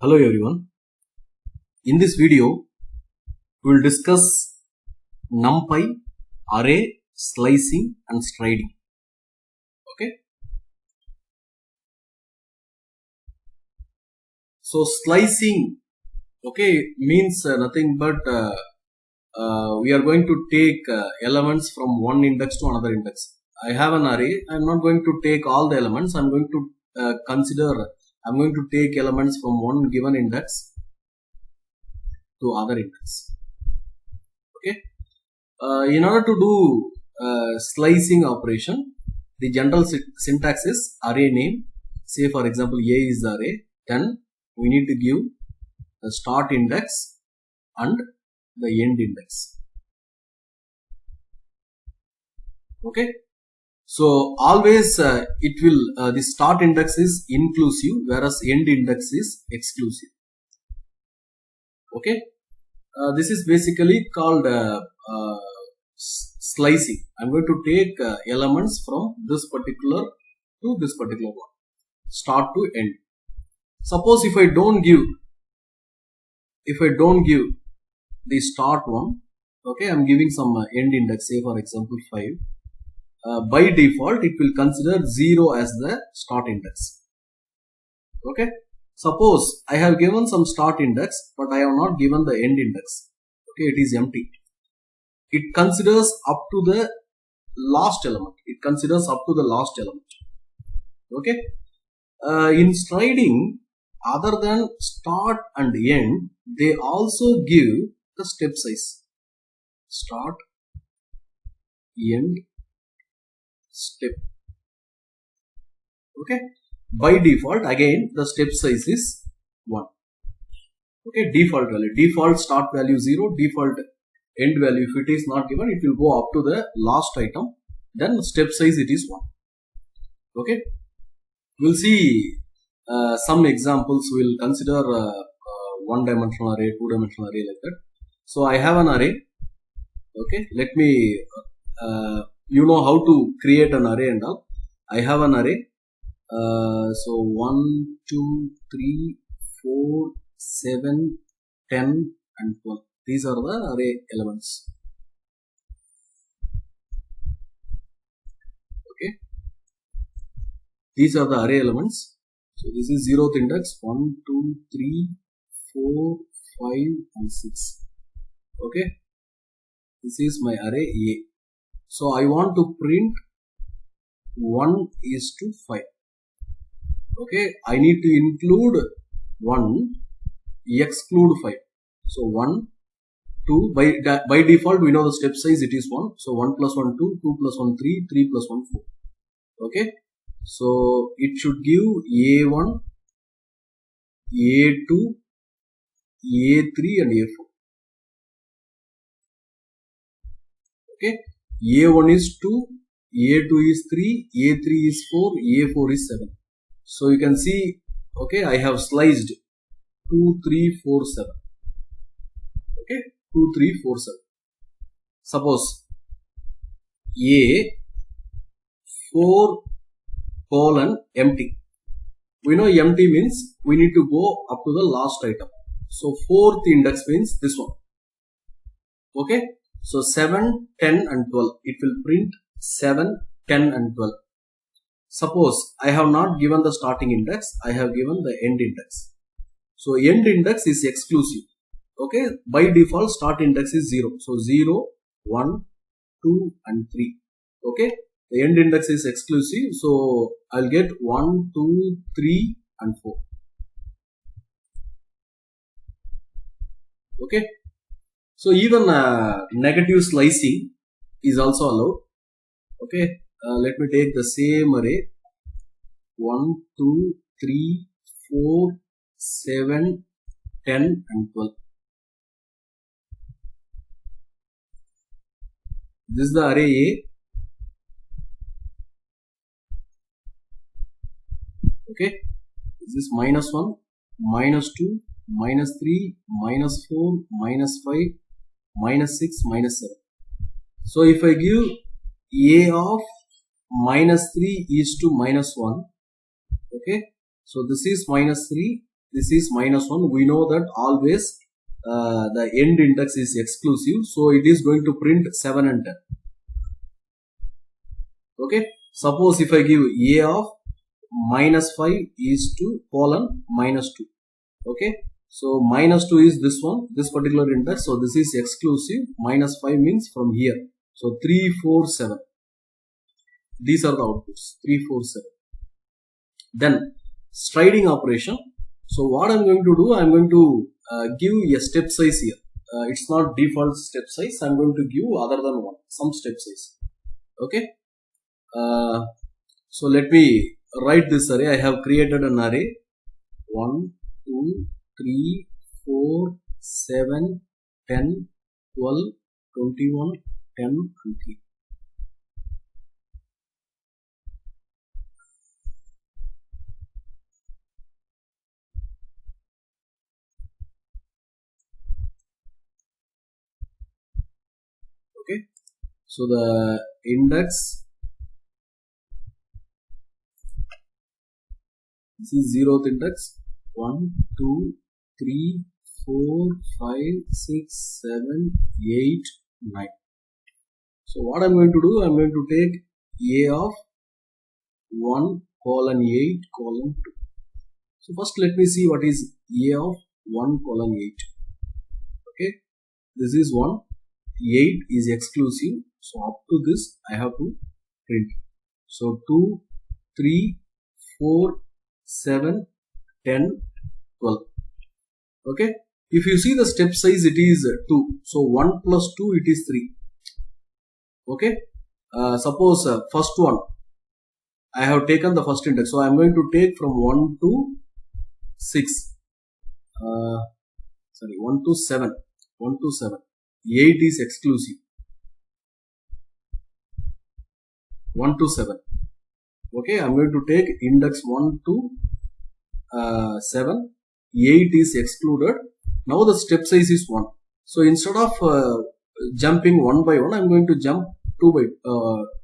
Hello everyone. In this video, we will discuss NumPy, array, slicing and striding. Okay. So slicing, means nothing but we are going to take elements from one index to another index. I have an array. I am not going to take all the elements. I am going to I'm going to take elements from one given index to other index. Okay. In order to do slicing operation, the general syntax is array name. Say for example, A is the array. Then we need to give the start index and the end index. Okay. So always it will the start index is inclusive, whereas end index is exclusive. Okay. This is basically called slicing. I'm going to take elements from this particular to this particular one, start to end. Suppose if I don't give the start one, okay, I'm giving some end index, say for example 5. By default, it will consider 0 as the start index. Okay. Suppose I have given some start index, but I have not given the end index. Okay, it is empty. It considers up to the last element. Okay. In striding, other than start and end, they also give the step size. Start, end, step. Okay. By default, again the step size is 1. Okay, default value. Default start value 0, default end value, if it is not given, it will go up to the last item. Then step size it is 1. Okay. We'll see some examples. We'll consider one-dimensional array, two-dimensional array, like that. So I have an array. Okay, let me you know how to create an array and all. I have an array. So 1, 2, 3, 4, 7, 10 and 12. These are the array elements. Okay. These are the array elements. So this is 0th index, 1, 2, 3, 4, 5 and 6. Okay. This is my array A. So I want to print 1:5. Okay. I need to include 1, exclude 5. So 1, 2, by default we know the step size it is 1. So 1 plus 1, 2, 2 plus 1, 3, 3 plus 1, 4. Okay. So it should give A1, A2, A3 and A4. Okay. A1 is 2, A2 is 3, A3 is 4, A4 is 7. So you can see, okay, I have sliced 2, 3, 4, 7. Okay, 2, 3, 4, 7. Suppose A 4 colon empty. We know empty means we need to go up to the last item. So 4th index means this one. Okay. So 7, 10 and 12. It will print 7, 10 and 12. Suppose I have not given the starting index. I have given the end index. So end index is exclusive. Okay. By default start index is 0. So 0, 1, 2 and 3. Okay. The end index is exclusive. So I'll get 1, 2, 3 and 4. Okay. So even negative slicing is also allowed. Okay. Let me take the same array. 1, 2, 3, 4, 7, 10 and 12. This is the array A. Okay. This is -1, -2, -3, -4, -5, -6, -7. So if I give A of -3 is to -1, okay, so this is -3, this is -1. We know that always the end index is exclusive, so it is going to print 7 and 10. Okay, suppose if I give a of -5 is to colon -2. Okay, so -2 is this one, this particular index, so this is exclusive. -5 means from here, so 3, 4, 7. These are the outputs, 3, 4, 7. Then striding operation. So what I'm going to do, I'm going to give a step size here. It's not default step size. I'm going to give other than 1, some step size. Okay. So let me write this array. I have created an array 1, 2, 3, 4, 7, 10, 12, 21, 10 and 3. Okay, so the index, this is 0th index, 1, 2, 3, 4, 5, 6, 7, 8, 9. So what I'm going to do, I'm going to take a of 1 colon 8 colon 2. So first let me see what is a of 1 colon 8. Okay, this is 1. 8 is exclusive, so up to this I have to print. So 2, 3, 4, 7, 10, 12. Okay, if you see the step size, it is 2. So 1 plus 2, it is 3. Okay, suppose first one, I have taken the first index, so I am going to take from 1 to 6. 1 to 7. 1 to 7. 8 is exclusive. 1 to 7. Okay, I am going to take index 1 to 7. 8 is excluded. Now the step size is 1. So instead of jumping 1 by 1, I am going to jump 2 by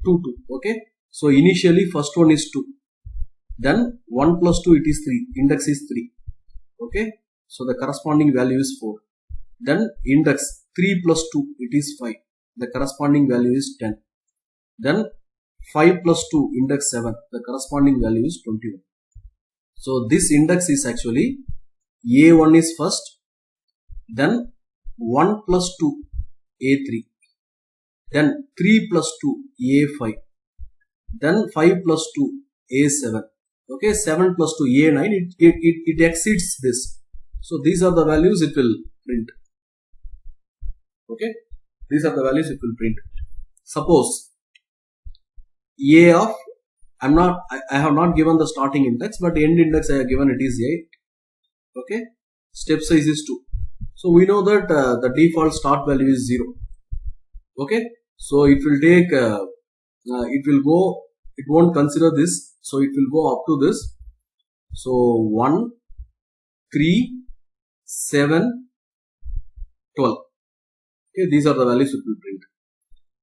2. Okay, so initially first one is 2. Then 1 plus 2, it is 3. Index is 3. Okay, so the corresponding value is 4. Then index 3 plus 2, it is 5. The corresponding value is 10. Then 5 plus 2, index 7. The corresponding value is 21. So this index is actually A1 is first. Then 1 plus 2, A3. Then 3 plus 2, A5. Then 5 plus 2, A7. Okay, 7 plus 2, A9. It exceeds this. So these are the values it will print. Okay, these are the values it will print. Suppose A of, I have not given the starting index, but end index I have given, it is 8. Okay, step size is 2. So we know that the default start value is 0. Okay, so it will take, it won't consider this, so it will go up to this. So 1, 3, 7, 12. Okay, these are the values it will print.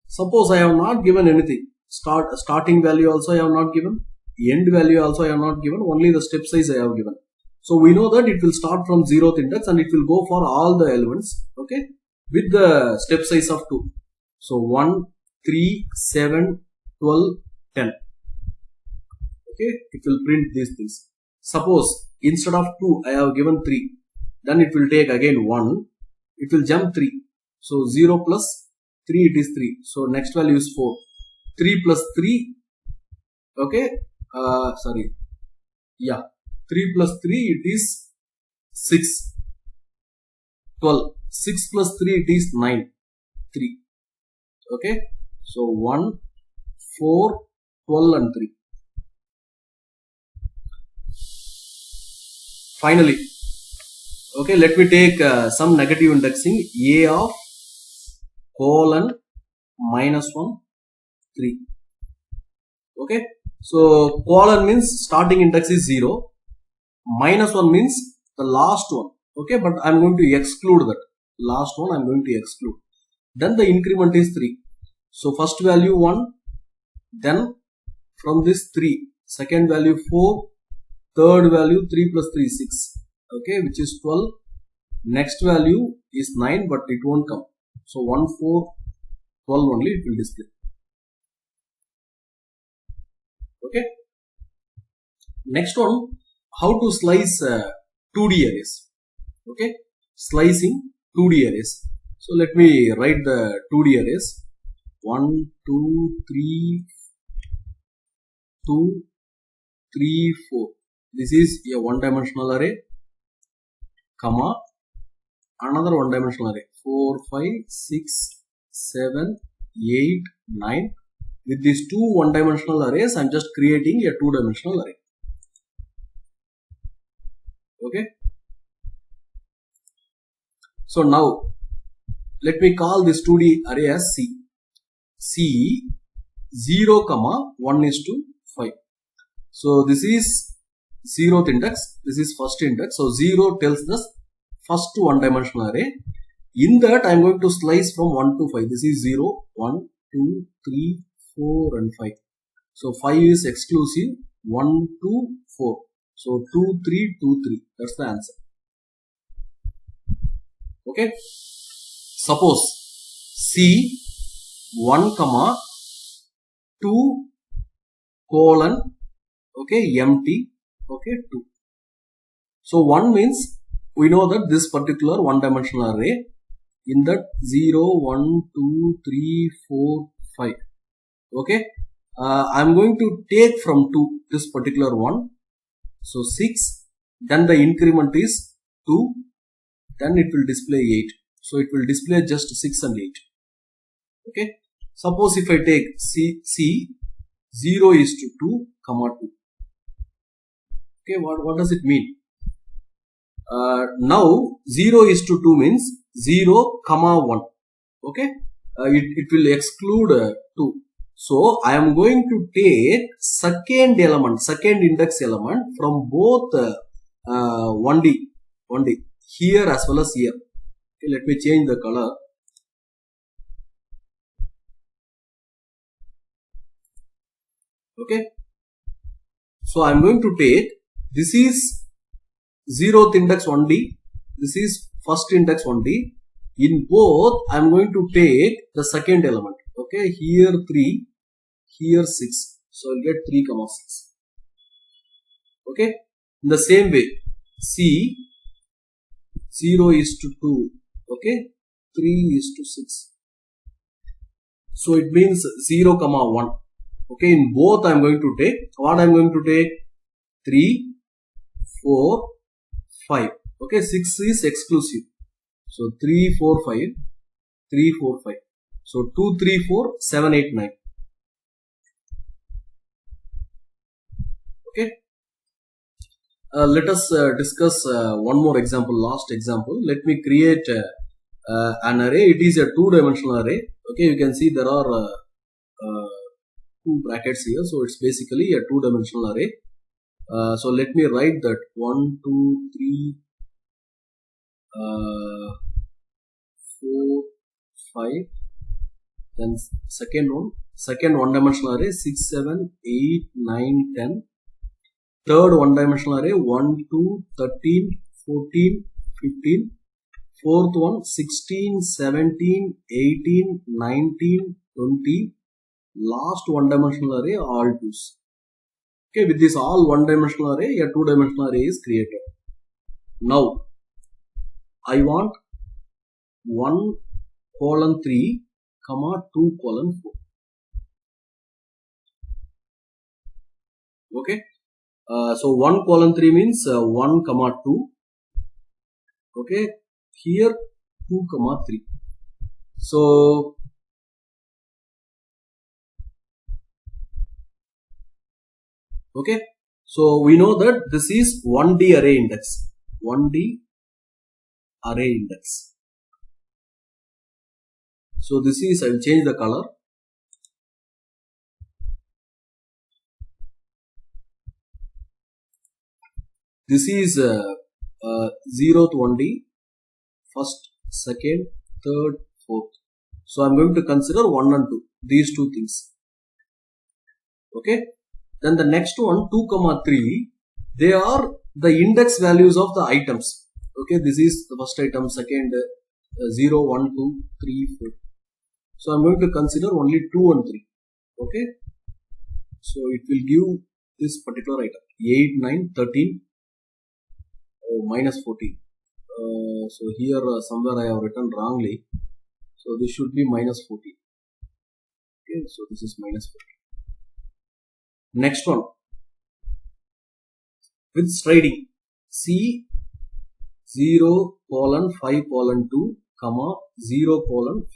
Suppose I have not given anything. Starting value also I have not given. End value also I have not given. Only the step size I have given. So we know that it will start from 0th index and it will go for all the elements. Okay, with the step size of 2. So 1, 3, 7, 12, 10. Okay, it will print these things. Suppose instead of 2 I have given 3. Then it will take again 1. It will jump 3. So 0 plus 3, it is 3. So next value is 4. 3 plus 3. Okay. 3 plus 3, it is 6. 12. 6 plus 3, it is 9. 3. Okay. So 1, 4, 12 and 3. Finally, okay, let me take some negative indexing. A of colon -1, 3. Okay, so colon means starting index is 0. -1 means the last one. Okay, but I am going to exclude that. Last one I am going to exclude. Then the increment is 3. So first value 1. Then from this 3. Second value 4. Third value 3 plus 3 6. okay, which is 12. Next value is 9, but it won't come. So 1, 4, 12 only it will display. Okay. Next one, how to slice 2D arrays. Okay, slicing 2D arrays. So let me write the 2D arrays. 1, 2, 3, 2, 3, 4. This is a one-dimensional array, comma, another one-dimensional array. 4, 5, 6, 7, 8, 9. With these two one-dimensional arrays, I am just creating a two-dimensional array. Okay. So now, let me call this 2D array as C. C 0, 1 is to 5. So this is 0th index, this is first index. So 0 tells the first one-dimensional array. In that I am going to slice from 1 to 5. This is 0, 1, 2, 3, 4 and 5. So 5 is exclusive, 1, 2, 4. So 2, 3, 2, 3. That's the answer. Okay. Suppose C 1, 2, colon, okay, empty, okay, 2. So 1 means we know that this particular one-dimensional array, in that 0, 1, 2, 3, 4, 5. Okay. I am going to take from 2 this particular one. So 6, then the increment is 2, then it will display 8. So it will display just 6 and 8. Okay. Suppose if I take C 0 is to 2, 2. Okay, what does it mean? Now 0 is to 2 means 0, 1. Okay, it will exclude 2. So I am going to take second index element from both 1D here as well as here. Okay, let me change the color. Okay, so I am going to take, this is 0th index 1D, this is first index 1D. In both I am going to take the second element. Okay, here 3, here 6. So I will get 3, 6. Okay, in the same way, C 0 is to 2. Okay, 3 is to 6. So it means 0, 1. Okay, in both I am going to take, what I am going to take? 3, 4, 5. Okay, 6 is exclusive. So 3, 4, 5, 3, 4, 5. So 2, 3, 4, 7, 8, 9. Okay. Let us discuss one more example, last example. Let me create an array. It is a two-dimensional array. Okay, you can see there are two brackets here. So it's basically a two-dimensional array. So let me write that 1, 2, 3, 4, 5. Then second one-dimensional array 6, 7, 8, 9, 10. Third one-dimensional array 1, 2, 13, 14, 15. Fourth one 16, 17, 18, 19, 20. Last one-dimensional array all 2's. Okay, with this all one-dimensional array, a two-dimensional array is created. Now, I want 1, 3, 2, 4. Okay. So 1, 3 means 1, 2. Okay. Here 2, 3. So okay. So we know that this is 1D array index. 1D array index. So this is, I will change the color. This is 0th 1D, first, second, third, fourth. So I am going to consider 1 and 2, these two things. Okay. Then the next one 2, 3, they are the index values of the items. Okay, this is the first item, second 0, 1, 2, 3, 4. So I'm going to consider only 2 and 3. Okay, so it will give this particular item 8, 9, 13, minus 14. So here somewhere I have written wrongly. So this should be minus 14. Okay, so this is minus 14. Next one, with striding, C 0, 5, 2, comma 0,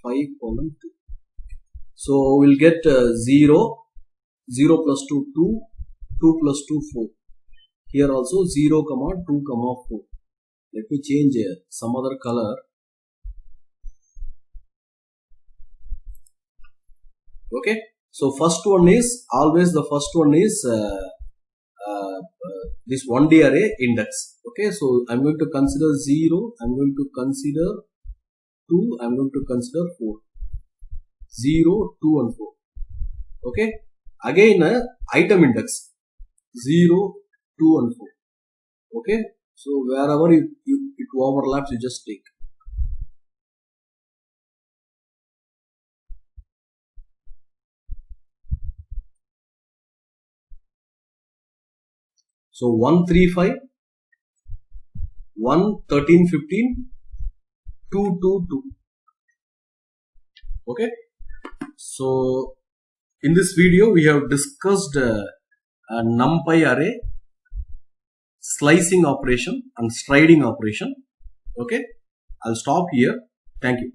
5, 2. So we'll get 0, 0 plus 2, 2, 2 plus 2, 4. Here also 0, 2, 4. Let me change some other color. Okay, so first one is always the first one is this 1D array index. Okay, so I'm going to consider 0, I'm going to consider 2, I'm going to consider 4. 0, 2 and 4. Okay, again item index 0, 2 and 4. Okay, so wherever it overlaps, you just take. So 1, 3, 5, 1, 13, 15, 2, 2, 2. Okay, so in this video we have discussed a NumPy array, slicing operation and striding operation. Okay, I'll stop here. Thank you.